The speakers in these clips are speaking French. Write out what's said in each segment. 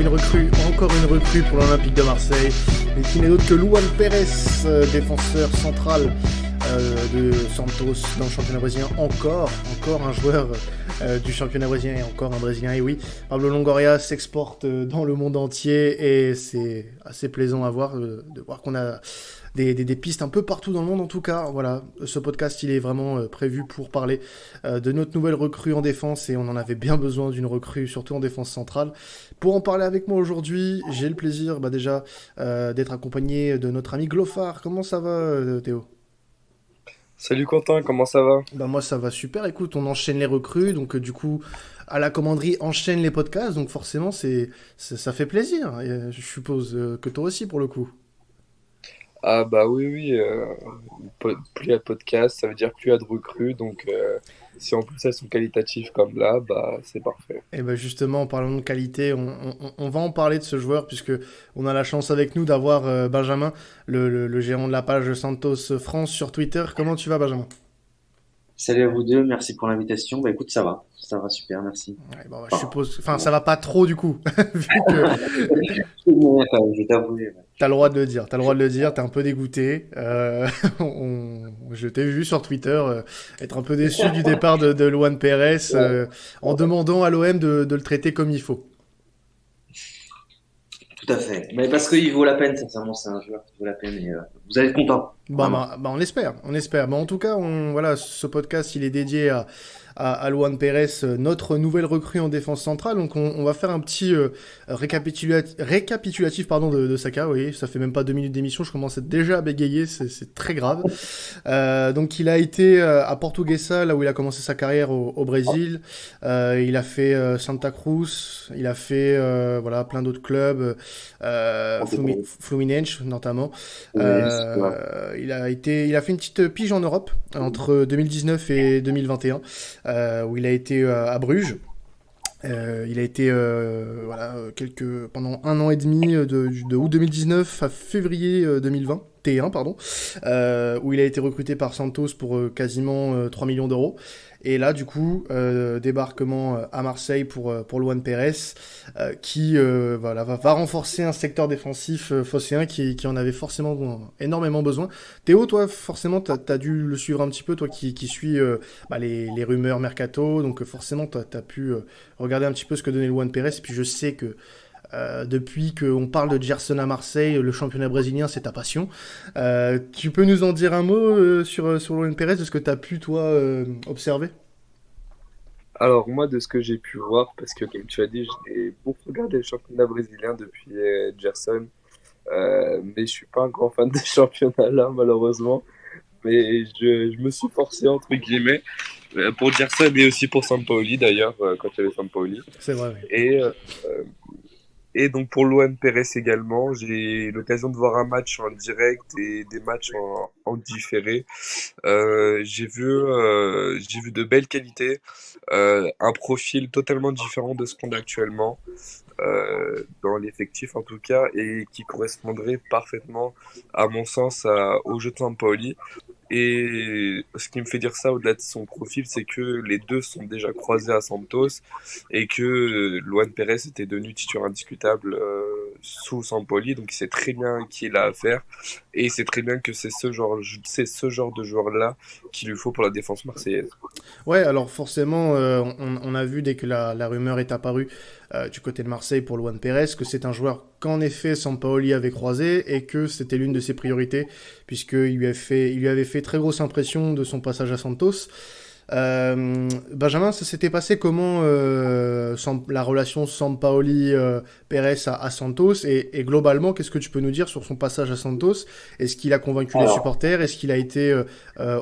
encore une recrue pour l'Olympique de Marseille, et qui n'est autre que Luan Pérez, défenseur central de Santos dans le championnat brésilien. Encore un joueur du championnat brésilien et encore un Brésilien. Et oui, Pablo Longoria s'exporte dans le monde entier et c'est assez plaisant à voir, de voir qu'on a des pistes un peu partout dans le monde. En tout cas, voilà, ce podcast il est vraiment prévu pour parler de notre nouvelle recrue en défense, et on en avait bien besoin d'une recrue, surtout en défense centrale. Pour en parler avec moi aujourd'hui, j'ai le plaisir déjà d'être accompagné de notre ami Glofar. Comment ça va, Théo? Salut Quentin, comment ça va? Moi ça va super. Écoute, on enchaîne les recrues, donc du coup à la commanderie enchaîne les podcasts, donc forcément ça fait plaisir. Et, je suppose que toi aussi pour le coup. Ah bah oui, oui, plus il y a de podcasts, ça veut dire plus il y a de recrues, donc si en plus elles sont qualitatives comme là, bah c'est parfait. Et ben justement, en parlant de qualité, on va en parler de ce joueur, puisque on a la chance avec nous d'avoir Benjamin, le gérant de la page Santos France sur Twitter. Comment tu vas, Benjamin? Salut à vous deux, merci pour l'invitation. Bah écoute, ça va super, merci. Ouais, je Enfin, suppose, enfin bon. ça va pas trop du coup, vu que Je vais t'avouer. Ouais. t'as le droit de le dire, t'es un peu dégoûté. Je t'ai vu sur Twitter être un peu déçu du départ de Luan Pérez, en demandant à l'OM de le traiter comme il faut. Tout à fait. Mais parce qu'il vaut la peine, sincèrement, c'est un joueur qui vaut la peine et vous allez être content, vraiment. On espère, on espère. En tout cas, voilà, ce podcast, il est dédié à Luan Pérez, notre nouvelle recrue en défense centrale. Donc, on va faire un petit récapitulatif pardon, de sa carrière. Oui, ça fait même pas 2 minutes d'émission, je commence déjà à bégayer, c'est très grave. Donc, il a été à Portuguesa, là où il a commencé sa carrière au Brésil. Il a fait Santa Cruz, il a fait voilà, plein d'autres clubs, Fluminense notamment. Oui, c'est ça. Il a fait une petite pige en Europe entre 2019 et 2021, où il a été à Bruges. Il a été pendant 1 an et demi, de août 2019 à février 2021, pardon, où il a été recruté par Santos pour quasiment 3 millions d'euros. Et là, du coup, débarquement à Marseille pour Luan Pérez, qui va renforcer un secteur défensif phocéen qui en avait forcément énormément besoin. Théo, toi, forcément, t'as dû le suivre un petit peu, toi qui suis les rumeurs mercato, donc forcément, t'as pu regarder un petit peu ce que donnait Luan Pérez. Et puis je sais que depuis qu'on parle de Gerson à Marseille, le championnat brésilien, c'est ta passion. Tu peux nous en dire un mot sur Luan Pérez, de ce que tu as pu, toi, observer? Alors moi de ce que j'ai pu voir, parce que comme tu as dit, j'ai beaucoup regardé le championnat brésilien depuis Gerson, mais je suis pas un grand fan de ce championnat-là malheureusement, mais je me suis forcé entre guillemets pour Gerson et aussi pour Sampaoli d'ailleurs, quand il y avait Sampaoli. C'est vrai, oui. Et Et donc pour Luan Pérez également, j'ai eu l'occasion de voir un match en direct et des matchs en différé. J'ai vu de belles qualités, un profil totalement différent de ce qu'on a actuellement, dans l'effectif en tout cas, et qui correspondrait parfaitement, à mon sens, au jeu de Sampaoli. Et ce qui me fait dire ça au-delà de son profil, c'est que les deux sont déjà croisés à Santos et que Luan Pérez était devenu titulaire indiscutable sous Sampaoli, donc il sait très bien qui il a à faire et il sait très bien que c'est ce genre de joueur-là qu'il lui faut pour la défense marseillaise. Ouais, alors forcément, on a vu dès que la rumeur est apparue du côté de Marseille pour Luan Pérez que c'est un joueur qu'en effet Sampaoli avait croisé et que c'était l'une de ses priorités, il lui avait fait très grosse impression de son passage à Santos. Benjamin, ça s'était passé comment, la relation Sampaoli-Pérez à Santos, et globalement, qu'est-ce que tu peux nous dire sur son passage à Santos? Est-ce qu'il a convaincu les Alors, supporters? Est-ce qu'il a été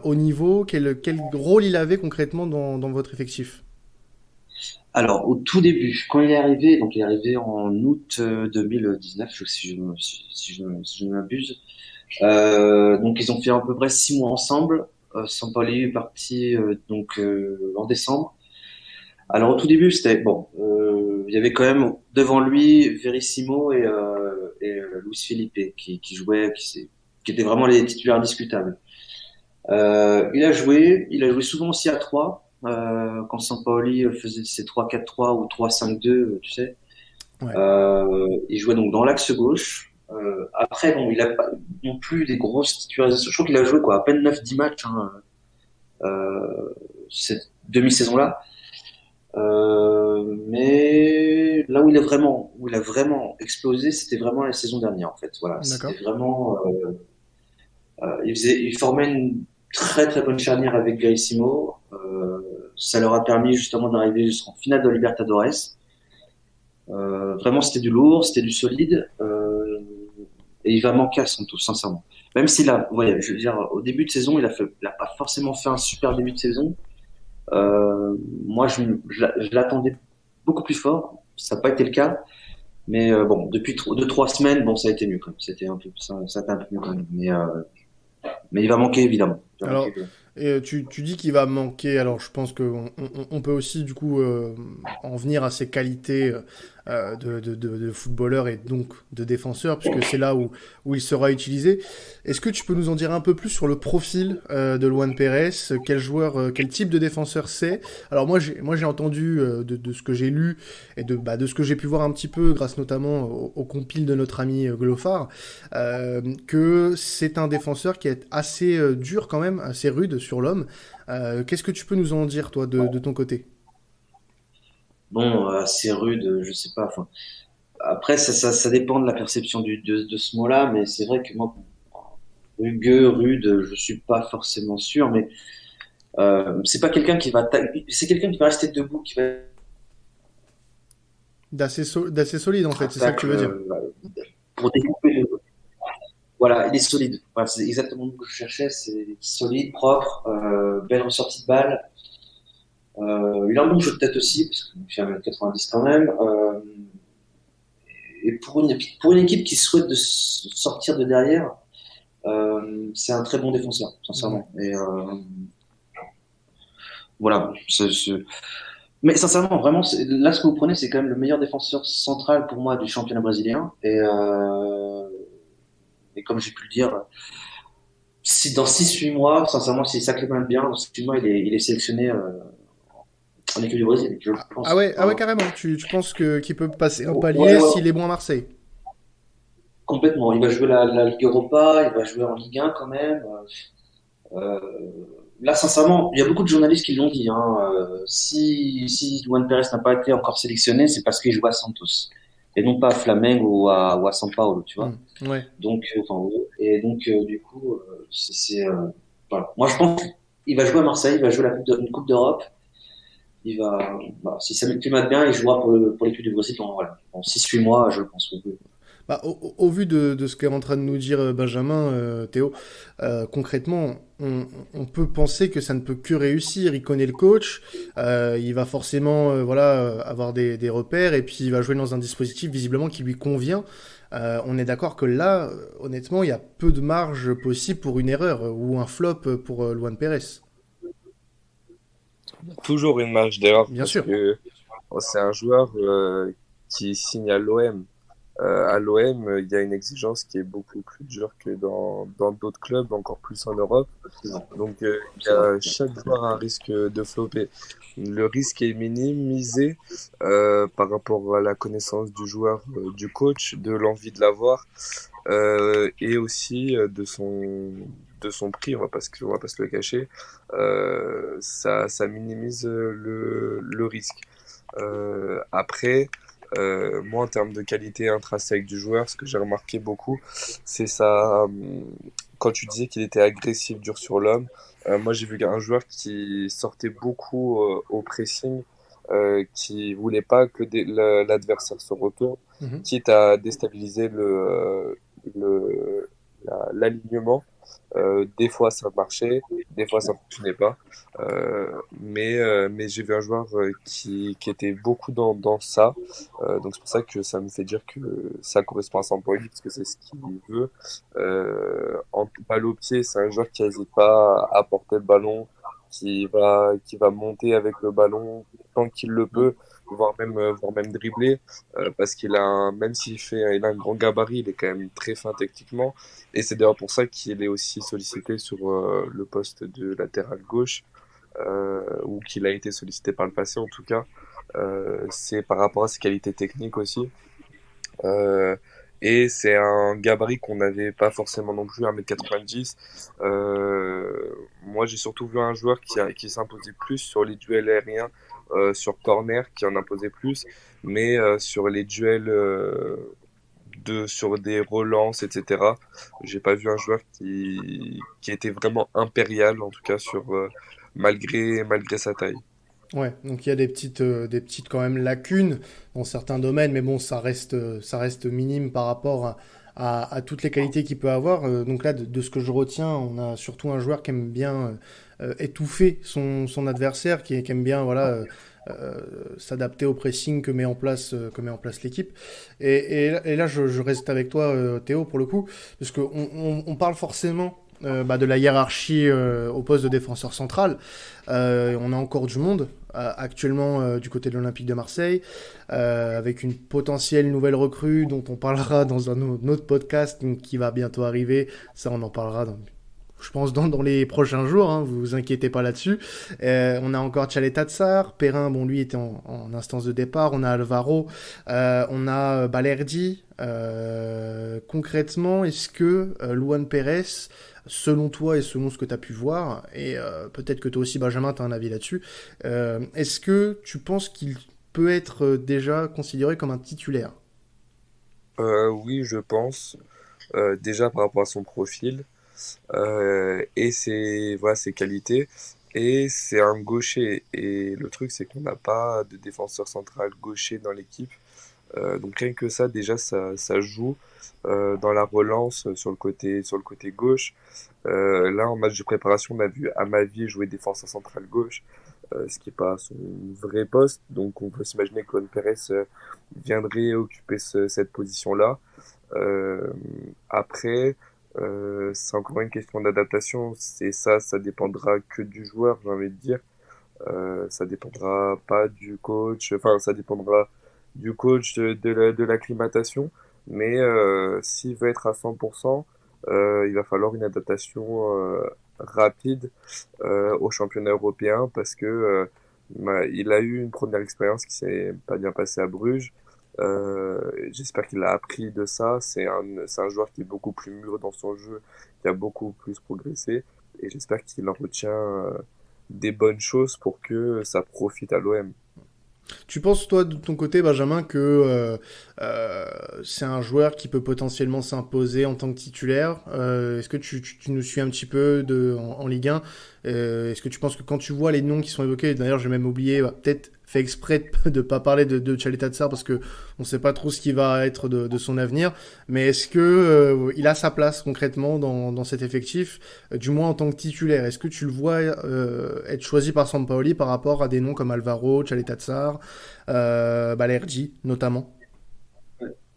au niveau? Quel rôle il avait concrètement dans votre effectif? alors, au tout début, quand il est arrivé en août 2019, si je ne m'abuse. Donc ils ont fait à peu près 6 mois ensemble. Sampaoli est parti en décembre. Alors au tout début, c'était bon. Il y avait quand même devant lui Verissimo et Luis Felipe qui étaient vraiment les titulaires indiscutables. Il a joué souvent aussi à 3 quand Sampaoli faisait ses 3-4-3 ou 3-5-2, tu sais. Ouais, Il jouait donc dans l'axe gauche. Après, bon, il a pas non plus des grosses titularisations. Je crois qu'il a joué quoi, à peine 9-10 matchs hein, cette demi-saison-là. Mais là où il a vraiment explosé, c'était vraiment la saison dernière en fait. Voilà, c'était d'accord. vraiment. Il formait une très très bonne charnière avec Garissimo. Ça leur a permis justement d'arriver jusqu'en finale de Libertadores. Vraiment, c'était du lourd, c'était du solide. Et il va manquer à Santos, sincèrement. Même s'il a, ouais, je veux dire, au début de saison, il a pas forcément fait un super début de saison. Euh, Moi, je l'attendais beaucoup plus fort. Ça n'a pas été le cas. Mais bon, depuis 2-3 semaines, bon, ça a été mieux quand même. Ça a été un peu mieux quand même. Mais il va manquer évidemment. Il va manquer, Alors, évidemment. et tu dis qu'il va manquer. Alors, je pense qu'on on peut aussi, du coup, en venir à ses qualités de footballeur et donc de défenseur, puisque c'est là où il sera utilisé. Est-ce que tu peux nous en dire un peu plus sur le profil de Luan Pérez? Quel joueur, quel type de défenseur c'est? Alors, moi, j'ai entendu de ce que j'ai lu et de ce que j'ai pu voir un petit peu, grâce notamment au compil de notre ami Glofar, que c'est un défenseur qui est assez dur quand même, assez rude sur l'homme. Qu'est-ce que tu peux nous en dire, toi, de ton côté? Bon, c'est rude, je sais pas. Enfin, après, ça dépend de la perception de ce mot-là, mais c'est vrai que moi, rugueux, rude, je suis pas forcément sûr, mais c'est pas quelqu'un qui c'est quelqu'un qui va rester debout, qui va D'assez solide, en fait, c'est ça que tu attaquer veux dire. pour découper le. Voilà, il est solide. Voilà, c'est exactement ce que je cherchais, c'est solide, propre, belle ressortie de balle. Il a un bon jeu de tête aussi, parce qu'il fait 1,90 m quand même. Et pour une équipe qui souhaite de sortir de derrière, c'est un très bon défenseur, Ouais. sincèrement. Et voilà. Mais sincèrement, vraiment, là, ce que vous prenez, c'est quand même le meilleur défenseur central pour moi du championnat brésilien. Et comme j'ai pu le dire, si dans 6-8 mois, sincèrement, si ça clébante bien, dans 6-8 mois, il est sélectionné en équipe du Brésil, je le Ah pense. ouais, ah ouais, carrément. Tu penses qu'il peut passer un Ouais, palier ouais, s'il est bon à Marseille? complètement. Il va jouer la Ligue Europa, il va jouer en Ligue 1 quand même. Euh, Là, sincèrement, il y a beaucoup de journalistes qui l'ont dit. Hein, si Luan Pérez n'a pas été encore sélectionné, c'est parce qu'il joue à Santos et non pas à Flamengo ou à São Paulo, tu vois. Hmm, ouais. Donc, enfin, et donc, du coup, voilà. Moi, je pense qu'il va jouer à Marseille, il va jouer une Coupe d'Europe. Voilà, si ça m'acclimate bien, il jouera pour l'équipe du Brésil voilà, en 6-8 mois, je pense. Oui. Bah, au vu de ce qu'est en train de nous dire Benjamin, Théo, concrètement, on peut penser que ça ne peut que réussir. Il connaît le coach, il va forcément voilà, avoir des repères, et puis il va jouer dans un dispositif visiblement qui lui convient. On est d'accord que là, honnêtement, il y a peu de marge possible pour une erreur ou un flop pour Luan Pérez. Toujours une marge d'erreur Bien parce sûr. que c'est un joueur qui signe à l'OM. À l'OM, il y a une exigence qui est beaucoup plus dure que dans d'autres clubs, encore plus en Europe. Donc, il y C'est vrai. a chaque joueur a un risque de flopper. Le risque est minimisé par rapport à la connaissance du joueur, du coach, de l'envie de l'avoir et aussi de son prix. On va pas se le cacher. Ça minimise le risque. Après, moi, en termes de qualité intrinsèque du joueur, ce que j'ai remarqué beaucoup, c'est ça. Quand tu disais qu'il était agressif, dur sur l'homme, moi j'ai vu un joueur qui sortait beaucoup au pressing, qui voulait pas que l'adversaire se retourne, Mhm. quitte à déstabiliser l'alignement. Des fois ça marchait, des fois ça fonctionnait pas. Mais j'ai vu un joueur qui était beaucoup dans ça. Donc c'est pour ça que ça me fait dire que ça correspond à Sampaoli, parce que c'est ce qu'il veut. En balle au pied, c'est un joueur qui n'hésite pas à porter le ballon, qui va monter avec le ballon tant qu'il le peut, voire même dribbler, parce même il a un grand gabarit, il est quand même très fin techniquement. Et c'est d'ailleurs pour ça qu'il est aussi sollicité sur le poste de latéral gauche, ou qu'il a été sollicité par le passé en tout cas. c'est par rapport à ses qualités techniques aussi. Euh, et c'est un gabarit qu'on n'avait pas forcément non plus, 1m90. Moi, j'ai surtout vu un joueur qui s'imposait plus sur les duels aériens, sur corner, qui en imposait plus, mais sur les duels sur des relances, etc. J'ai pas vu un joueur qui était vraiment impérial, en tout cas, malgré sa taille. Ouais, donc il y a des petites quand même lacunes dans certains domaines, mais bon, ça reste minime par rapport à toutes les qualités qu'il peut avoir. Donc là, de ce que je retiens, on a surtout un joueur qui aime bien étouffer son adversaire, qui aime bien voilà, s'adapter au pressing que met en place l'équipe. Et là, je reste avec toi, Théo, pour le coup, parce qu'on on parle forcément de la hiérarchie au poste de défenseur central. On a encore du monde actuellement du côté de l'Olympique de Marseille, avec une potentielle nouvelle recrue dont on parlera dans un autre podcast qui va bientôt arriver. Ça, on en parlera je pense dans les prochains jours, hein, vous inquiétez pas là-dessus. On a encore Tchaleta Tsar, Perrin, bon lui était en instance de départ, on a Alvaro, on a Balerdi. Concrètement, est-ce que Luan Pérez, selon toi et selon ce que tu as pu voir, et peut-être que toi aussi Benjamin, tu as un avis là-dessus, est-ce que tu penses qu'il peut être déjà considéré comme un titulaire? Oui, je pense. Déjà par rapport à son profil et ses qualités. Et c'est un gaucher. Et le truc, c'est qu'on n'a pas de défenseur central gaucher dans l'équipe. Donc rien que ça, déjà, ça joue dans la relance sur le côté gauche. Là, en match de préparation, on a vu Amavi jouer défenseur central gauche, ce qui n'est pas son vrai poste. Donc on peut s'imaginer que Juan Pérez viendrait occuper cette position-là. Euh, Après, c'est encore une question d'adaptation. C'est ça, ça dépendra que du joueur, j'ai envie de dire. Ça dépendra pas du coach, enfin ça dépendra du coach de l'acclimatation, mais s'il veut être à 100%, il va falloir une adaptation rapide au championnat européen parce que il a eu une première expérience qui s'est pas bien passée à Bruges. J'espère qu'il a appris de ça. C'est un joueur qui est beaucoup plus mûr dans son jeu, qui a beaucoup plus progressé, et j'espère qu'il en retient des bonnes choses pour que ça profite à l'OM. Tu penses, toi, de ton côté, Benjamin, que c'est un joueur qui peut potentiellement s'imposer en tant que titulaire? Est-ce que tu nous suis un petit peu en Ligue 1? Est-ce que tu penses que quand tu vois les noms qui sont évoqués, d'ailleurs j'ai même oublié, peut-être fait exprès de pas parler de Tchaleta Tsar parce que on sait pas trop ce qui va être de son avenir, mais est-ce que il a sa place concrètement dans cet effectif, du moins en tant que titulaire? Est-ce que tu le vois être choisi par Sampaoli par rapport à des noms comme Alvaro, Tchaleta Tsar, Balerdi notamment?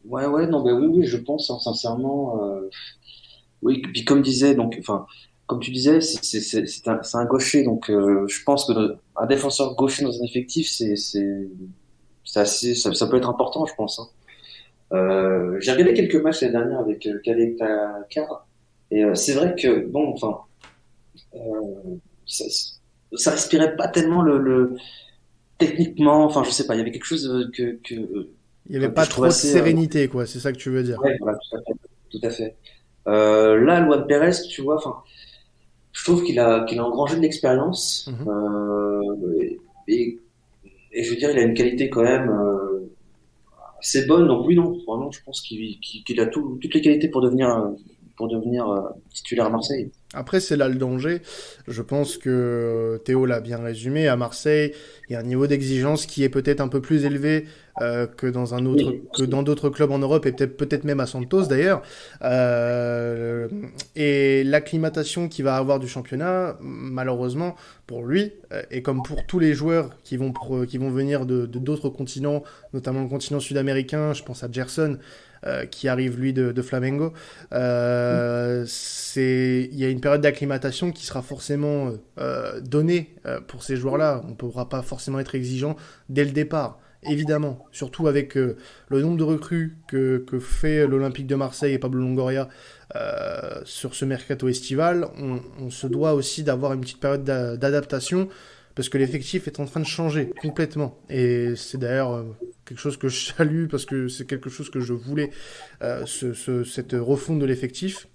Ouais, ouais, non, ben oui, oui, je pense, hein, sincèrement. Oui, puis comme disait, donc, enfin, comme tu disais, c'est un gaucher, donc je pense que un défenseur gaucher dans un effectif, c'est assez, ça peut être important, je pense, hein. J'ai regardé quelques matchs l'année dernière avec Calais Car, et c'est vrai que bon, enfin, euh, ça, ça respirait pas tellement le techniquement, enfin, je sais pas, il y avait quelque chose Il y avait que pas je trouve trop de assez, sérénité, quoi, c'est ça que tu veux dire. ouais, voilà, tout à fait, tout à fait. Là, Luan Pérez, tu vois, enfin, je trouve qu'il a engrangé de l'expérience Mhm. et, et je veux dire, il a une qualité quand même assez bonne. Donc oui, non, vraiment, je pense qu'il a toutes les qualités pour devenir titulaire à Marseille. Après, c'est là le danger. Je pense que Théo l'a bien résumé. À Marseille, il y a un niveau d'exigence qui est peut-être un peu plus élevé Oui, que dans d'autres clubs en Europe et peut-être même à Santos d'ailleurs. Et l'acclimatation qu'il va avoir du championnat, malheureusement pour lui et comme pour tous les joueurs qui vont venir de d'autres continents, notamment le continent sud-américain, je pense à Gerson qui arrive lui de Flamengo. Il y a une période d'acclimatation qui sera forcément donnée pour ces joueurs-là. On ne pourra pas forcément être exigeant dès le départ, évidemment. Surtout avec le nombre de recrues que fait l'Olympique de Marseille et Pablo Longoria sur ce mercato estival. On se doit aussi d'avoir une petite période d'adaptation parce que l'effectif est en train de changer complètement. Et c'est d'ailleurs quelque chose que je salue, parce que c'est quelque chose que je voulais, cette refonte de l'effectif.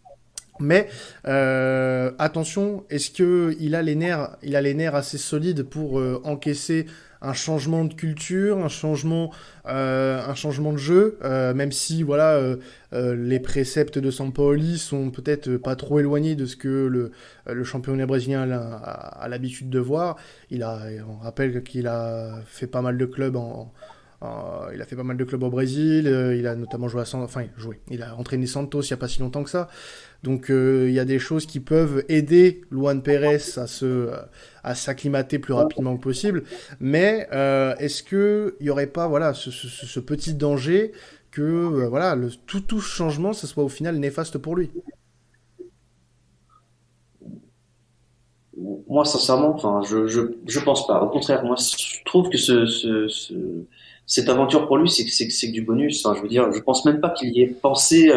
Mais attention, est-ce que il a les nerfs assez solides pour encaisser un changement de culture, un changement de jeu, même si voilà, les préceptes de Sampaoli sont peut-être pas trop éloignés de ce que le championnat brésilien a l'habitude de voir. On rappelle qu'il a fait pas mal de clubs il a fait pas mal de clubs au Brésil, il a notamment il a entraîné Santos il n'y a pas si longtemps que ça. Donc il y a des choses qui peuvent aider Luan Pérez à s'acclimater plus rapidement que possible. Mais est-ce qu'il n'y aurait pas voilà, ce petit danger que voilà, tout changement, ce soit au final néfaste pour lui? Moi, sincèrement, enfin, je pense pas. Au contraire, moi, je trouve que cette aventure pour lui, c'est que du bonus. Enfin, je veux dire, je pense même pas qu'il y ait pensé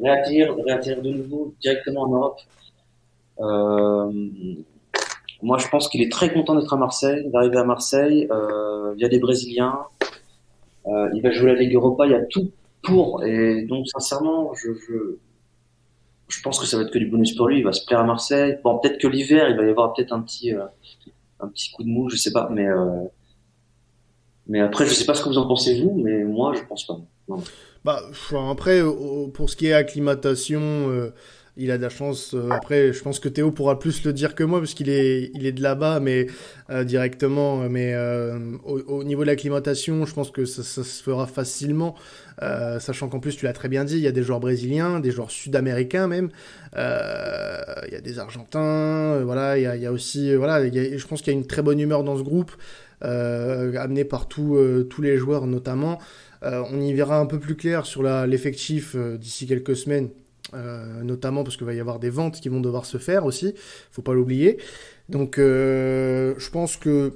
réatterrir de nouveau directement en Europe. Euh, Moi, je pense qu'il est très content d'être à Marseille, d'arriver à Marseille. Il y a des Brésiliens. Il va jouer la Ligue Europa. Il y a tout pour. Et donc, sincèrement, je pense que ça va être que du bonus pour lui. Il va se plaire à Marseille. Bon, peut-être que l'hiver, il va y avoir peut-être un petit coup de mou, je sais pas. Mais après, je sais pas ce que vous en pensez vous, mais moi, je pense pas. Non. Bah, après, pour ce qui est acclimatation, il a de la chance. Après, je pense que Théo pourra plus le dire que moi, parce il est de là-bas, mais directement. Mais au niveau de l'acclimatation, je pense que ça se fera facilement, sachant qu'en plus, tu l'as très bien dit, il y a des joueurs brésiliens, des joueurs sud-américains même, il y a des Argentins, voilà, il y a aussi, voilà, je pense qu'il y a une très bonne humeur dans ce groupe, amenée par tous les joueurs notamment. On y verra un peu plus clair sur l'effectif d'ici quelques semaines, notamment parce qu'il va y avoir des ventes qui vont devoir se faire aussi, faut pas l'oublier. Donc je pense que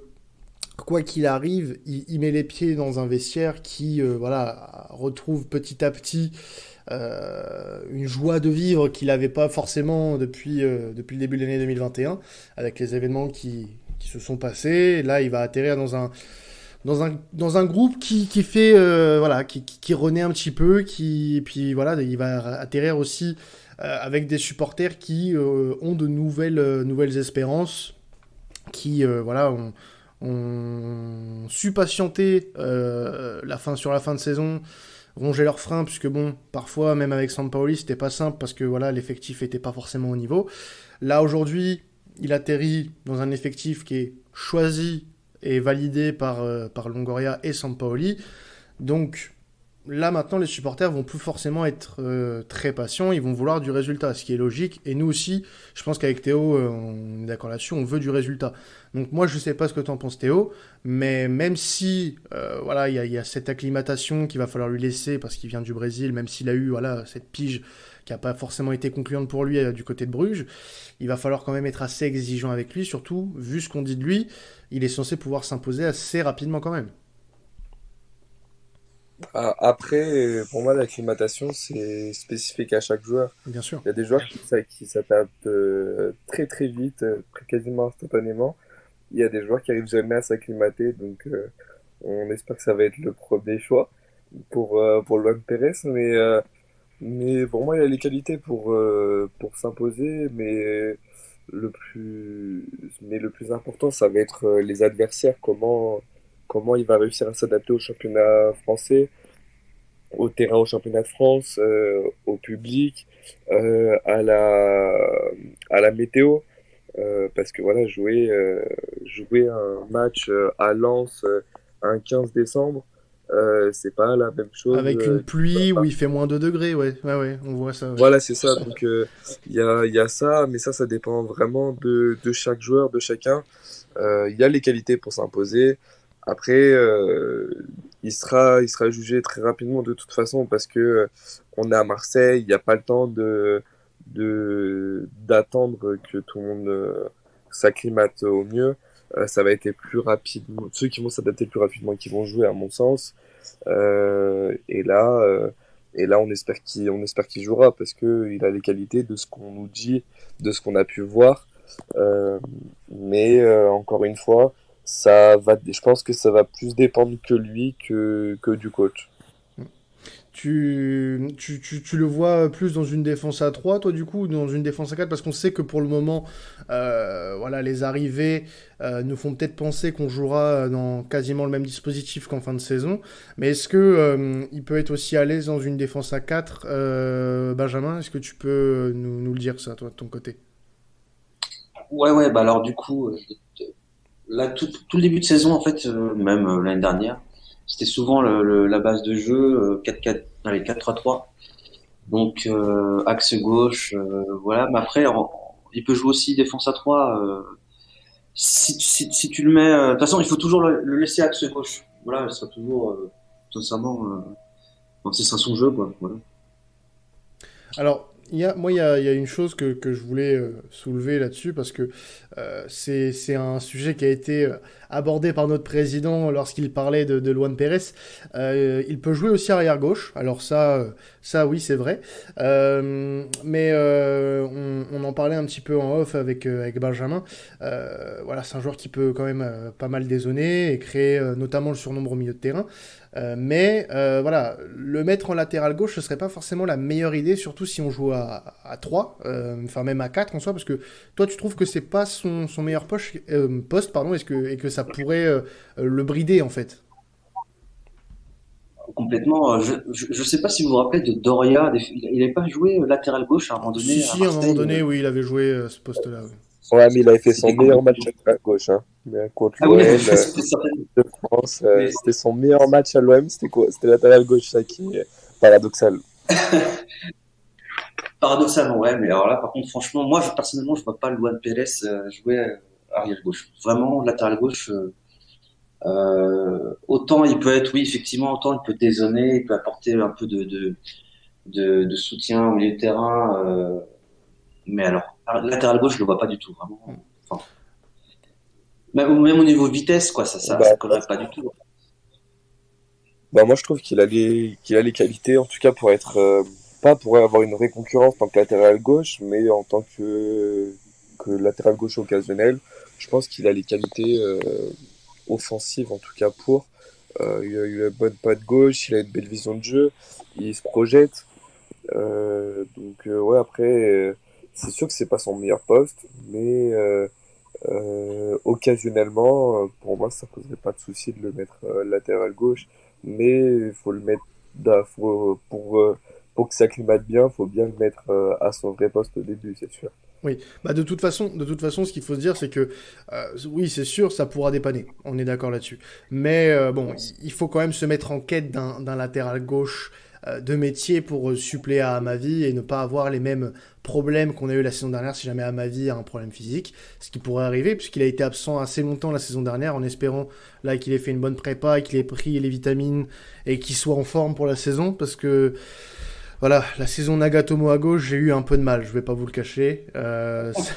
quoi qu'il arrive, il met les pieds dans un vestiaire qui voilà, retrouve petit à petit une joie de vivre qu'il n'avait pas forcément depuis le début de l'année 2021, avec les événements qui se sont passés. Là, il va atterrir dans un groupe qui fait voilà, qui renaît un petit peu, et puis voilà, il va atterrir aussi avec des supporters qui ont de nouvelles espérances, qui voilà, ont su patienter sur la fin de saison, ronger leurs freins, puisque bon, parfois même avec Sampaoli c'était pas simple, parce que voilà, l'effectif était pas forcément au niveau. Là aujourd'hui, il atterrit dans un effectif qui est choisi et validé par Longoria et Sampaoli. Donc là maintenant, les supporters vont plus forcément être très patients, ils vont vouloir du résultat, ce qui est logique. Et nous aussi, je pense qu'avec Théo, on est d'accord là-dessus, on veut du résultat. Donc moi, je sais pas ce que t'en penses, Théo, mais même si voilà, il y a cette acclimatation qu'il va falloir lui laisser parce qu'il vient du Brésil, même s'il a eu voilà, cette pige qui n'a pas forcément été concluante pour lui du côté de Bruges, il va falloir quand même être assez exigeant avec lui, surtout vu ce qu'on dit de lui, il est censé pouvoir s'imposer assez rapidement quand même. Après, pour moi, l'acclimatation, c'est spécifique à chaque joueur. Bien sûr. Il y a des joueurs qui s'adaptent très très vite, quasiment instantanément. Il y a des joueurs qui arrivent jamais à s'acclimater, donc on espère que ça va être le premier choix pour Luan Pérez. Mais pour moi, il a les qualités pour s'imposer, mais le plus important, ça va être les adversaires, comment il va réussir à s'adapter au championnat français, au terrain au championnat de France, au public, à la météo. Parce que voilà, jouer un match à Lens un 15 décembre, c'est pas la même chose. Avec une pluie où il fait moins 2 degrés, ouais, ouais, ouais, on voit ça, ouais. Voilà, c'est ça. Donc, il y a ça, mais ça dépend vraiment de chaque joueur, de chacun. Il y a les qualités pour s'imposer. Après, il sera jugé très rapidement de toute façon parce que on est à Marseille, il n'y a pas le temps d'attendre que tout le monde s'acclimate au mieux. Ça va être plus rapidement, ceux qui vont s'adapter le plus rapidement, qui vont jouer, à mon sens. Euh, et là, euh, et là, on espère qu'il jouera parce que il a les qualités de ce qu'on nous dit, de ce qu'on a pu voir. Euh, mais encore une fois, je pense que ça va plus dépendre que lui que du coach. Tu le vois plus dans une défense à 3, toi, du coup, ou dans une défense à 4, parce qu'on sait que pour le moment, voilà, les arrivées nous font peut-être penser qu'on jouera dans quasiment le même dispositif qu'en fin de saison. Mais est-ce que il peut être aussi à l'aise dans une défense à 4, Benjamin? Est-ce que tu peux nous le dire, ça, toi, de ton côté? Ouais, bah alors du coup, là, tout le début de saison, en fait, même l'année dernière, c'était souvent la base de jeu 4-4, allez, 4-3-3. Donc, axe gauche, voilà. Mais après, il peut jouer aussi défense à 3. Si tu le mets, de toute façon, il faut toujours le laisser axe gauche. Voilà, il sera toujours, sincèrement, enfin, c'est ça son jeu, quoi. Voilà. Alors, il y a une chose que je voulais soulever là-dessus, parce que c'est un sujet qui a été abordé par notre président lorsqu'il parlait de Luan Pérez. Il peut jouer aussi arrière-gauche, alors ça oui, c'est vrai. Mais on en parlait un petit peu en off avec Benjamin. Voilà, c'est un joueur qui peut quand même pas mal dézonner et créer notamment le surnombre au milieu de terrain. Mais voilà, le mettre en latéral gauche, ce serait pas forcément la meilleure idée, surtout si on joue à 3, enfin même à 4 en soi, parce que toi tu trouves que c'est pas son meilleur poste, pardon, et que ça pourrait le brider en fait. Complètement. Je sais pas si vous vous rappelez de Doria. Il n'avait pas joué latéral gauche à un moment Si, donné à si, à un moment Marseille. donné, oui, il avait joué ce poste-là. Oui. Ouais, mais il avait fait son C'était meilleur complètement. match à gauche, hein. Mais contre Ah oui, l'OM c'était certainement. de France, Mais c'était son meilleur match à l'OM, c'était quoi? C'était latéral gauche, ça qui est paradoxal. paradoxalement, ouais. Mais alors là, par contre, franchement, moi, personnellement, je vois pas Luan Pérez jouer arrière gauche. Vraiment, latéral gauche. Autant il peut être, oui, effectivement, autant il peut dézonner, il peut apporter un peu de soutien au milieu de terrain. Mais alors, latéral gauche, je le vois pas du tout, vraiment. Enfin, même au niveau vitesse, quoi, ça Bah, collerait pas du tout. moi je trouve qu'il a les qualités, en tout cas pour être, pas pour avoir une vraie concurrence en tant que latéral gauche, mais en tant que latéral gauche occasionnel, je pense qu'il a les qualités offensives, en tout cas pour. Il a une bonne patte gauche, il a une belle vision de jeu, il se projette. Ouais, après, c'est sûr que c'est pas son meilleur poste, mais occasionnellement, pour moi, ça poserait pas de souci de le mettre latéral gauche, mais il faut le mettre pour que ça climate bien, faut bien le mettre à son vrai poste au début, c'est sûr. Oui, bah de toute façon, ce qu'il faut se dire, c'est que oui, c'est sûr, ça pourra dépanner. On est d'accord là-dessus. Mais bon, il faut quand même se mettre en quête d'un latéral gauche de métier pour suppléer à Amavi et ne pas avoir les mêmes problèmes qu'on a eu la saison dernière si jamais Amavi a un problème physique, ce qui pourrait arriver puisqu'il a été absent assez longtemps la saison dernière, en espérant là qu'il ait fait une bonne prépa, qu'il ait pris les vitamines et qu'il soit en forme pour la saison, parce que voilà, la saison Nagatomo à gauche, j'ai eu un peu de mal, je vais pas vous le cacher.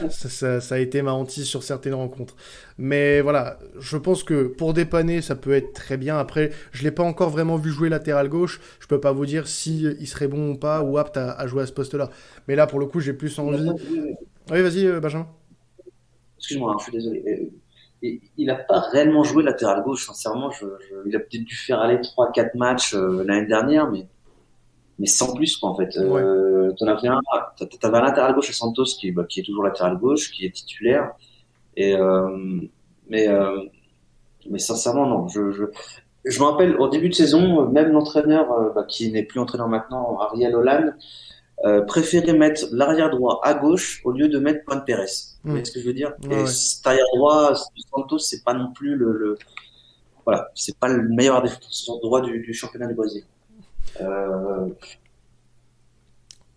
Ça a été ma hantise sur certaines rencontres. Mais voilà, je pense que pour dépanner, ça peut être très bien. Après, je l'ai pas encore vraiment vu jouer latéral gauche. Je peux pas vous dire si il serait bon ou pas, ou apte à jouer à ce poste-là. Mais là, pour le coup, j'ai plus Il a envie. pas joué- Oui, vas-y, Benjamin. Excuse-moi, hein, je suis désolé. Il a pas réellement joué latéral gauche, sincèrement. Il a peut-être dû faire aller 3-4 matchs l'année dernière, mais sans plus, quoi, en fait. Ouais. T'avais un latéral gauche à Santos qui est toujours latéral gauche, qui est titulaire. Et, mais, euh, mais sincèrement, non. Je me rappelle au début de saison, même l'entraîneur, qui n'est plus entraîneur maintenant, Ariel Hollande, préférait mettre l'arrière droit à gauche au lieu de mettre Juan Pérez. Vous Hmm. voyez ce que je veux dire? Ouais, Et ouais. cet arrière droit, Santos, c'est pas non plus voilà, c'est pas le meilleur défenseur droit du championnat du Brésil. Euh,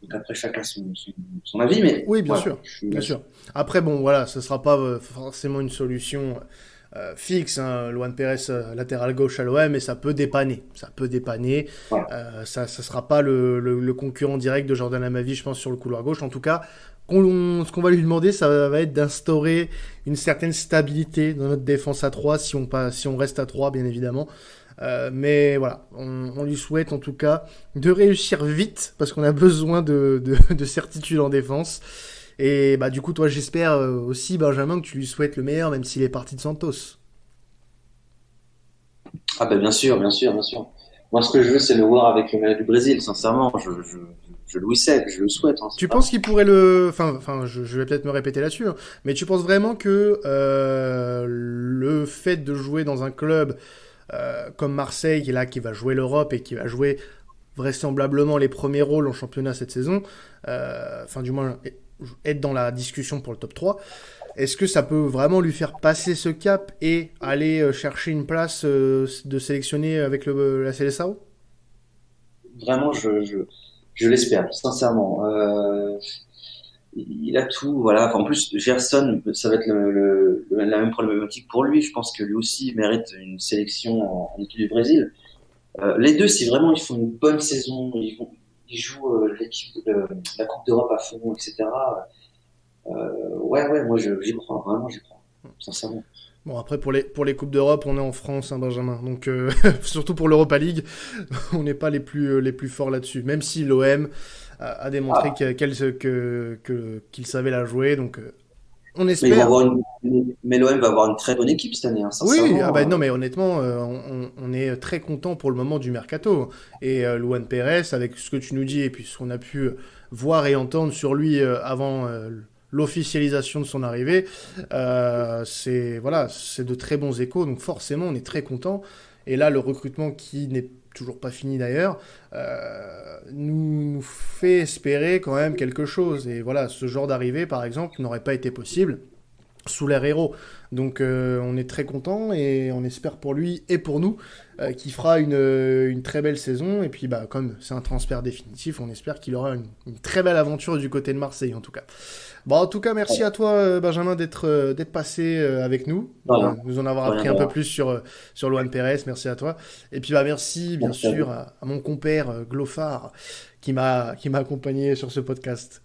donc après chacun son avis, mais Oui, bien voilà, sûr, je suis bien là-dessus. sûr. Après, bon, voilà, ce sera pas forcément une solution fixe, hein. Luan Pérez latéral gauche à l'OM, et ça peut dépanner. Ça peut dépanner. Voilà. Ça sera pas le concurrent direct de Jordan Amavi, je pense, sur le couloir gauche. En tout cas, ce qu'on va lui demander, ça va être d'instaurer une certaine stabilité dans notre défense à 3, si on reste à 3, bien évidemment. Mais voilà, on lui souhaite en tout cas de réussir vite, parce qu'on a besoin de certitude en défense. Et bah du coup, toi, j'espère aussi, Benjamin, que tu lui souhaites le meilleur, même s'il est parti de Santos. Ah ben bien sûr, bien sûr, bien sûr. Moi, ce que je veux, c'est le voir avec le maillot du Brésil. Sincèrement, je le sais, je le souhaite. Hein, Tu c'est penses pas... qu'il pourrait le... Enfin, je vais peut-être me répéter là-dessus, hein, mais tu penses vraiment que le fait de jouer dans un club comme Marseille, là, qui va jouer l'Europe et qui va jouer vraisemblablement les premiers rôles en championnat cette saison, enfin du moins être dans la discussion pour le top 3, est-ce que ça peut vraiment lui faire passer ce cap et aller chercher une place de sélectionné avec la Seleção? Vraiment, je l'espère, sincèrement. Il a tout, voilà. Enfin, en plus, Gerson, ça va être la même problématique pour lui. Je pense que lui aussi mérite une sélection en équipe du Brésil. Les deux, si vraiment ils font une bonne saison, ils jouent la Coupe d'Europe à fond, etc. Ouais, moi j'y crois, vraiment j'y crois, sincèrement. Bon, après, pour les Coupes d'Europe, on est en France, hein, Benjamin. Donc, surtout pour l'Europa League, on n'est pas les plus forts là-dessus. Même si l'OM a démontré Ah, qu'il savait la jouer. Donc, on mais ils vont espère. avoir mais l'OM va avoir une très bonne équipe cette année, hein, Oui, ah bah sincèrement. non, mais honnêtement, on est très content pour le moment du mercato. Et Luan Pérez, avec ce que tu nous dis et puis ce qu'on a pu voir et entendre sur lui avant l'officialisation de son arrivée, c'est voilà, c'est de très bons échos. Donc forcément, on est très content. Et là, le recrutement qui n'est toujours pas fini d'ailleurs, nous fait espérer quand même quelque chose. Et voilà, ce genre d'arrivée, par exemple, n'aurait pas été possible sous l'ère héros. Donc on est très content et on espère pour lui et pour nous qu'il fera une très belle saison. Et puis bah, comme c'est un transfert définitif, on espère qu'il aura une très belle aventure du côté de Marseille en tout cas. Bon, en tout cas, merci à toi Benjamin d'être passé avec nous, Voilà, nous en avoir rien, appris un peu voilà. plus sur Luan Pérez. Merci à toi. Et puis bah, merci bien Merci à sûr vous. à mon compère Glofar qui m'a accompagné sur ce podcast.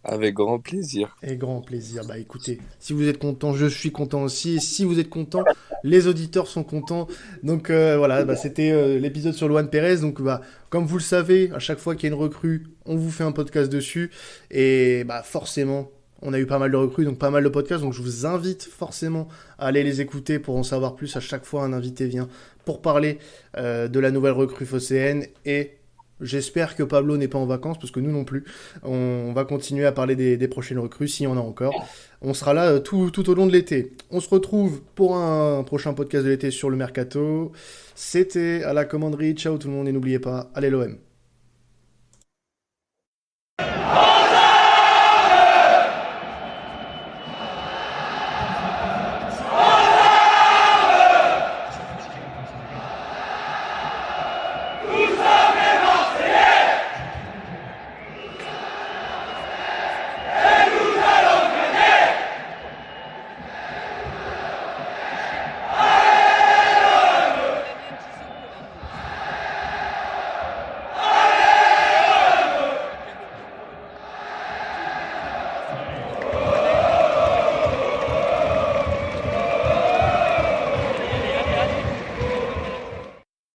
Avec grand plaisir. Et grand plaisir. Bah écoutez, si vous êtes content, je suis content aussi. Et si vous êtes content, les auditeurs sont contents. Donc voilà, bah, c'était l'épisode sur Luan Pérez. Donc bah, comme vous le savez, à chaque fois qu'il y a une recrue, on vous fait un podcast dessus. Et bah forcément, on a eu pas mal de recrues, donc pas mal de podcasts. Donc je vous invite forcément à aller les écouter pour en savoir plus. À chaque fois, un invité vient pour parler de la nouvelle recrue phocéenne. Et j'espère que Pablo n'est pas en vacances, parce que nous non plus. On va continuer à parler des prochaines recrues, s'il y en a encore. On sera là tout au long de l'été. On se retrouve pour un prochain podcast de l'été sur le Mercato. C'était à la commanderie. Ciao tout le monde et n'oubliez pas, allez l'OM.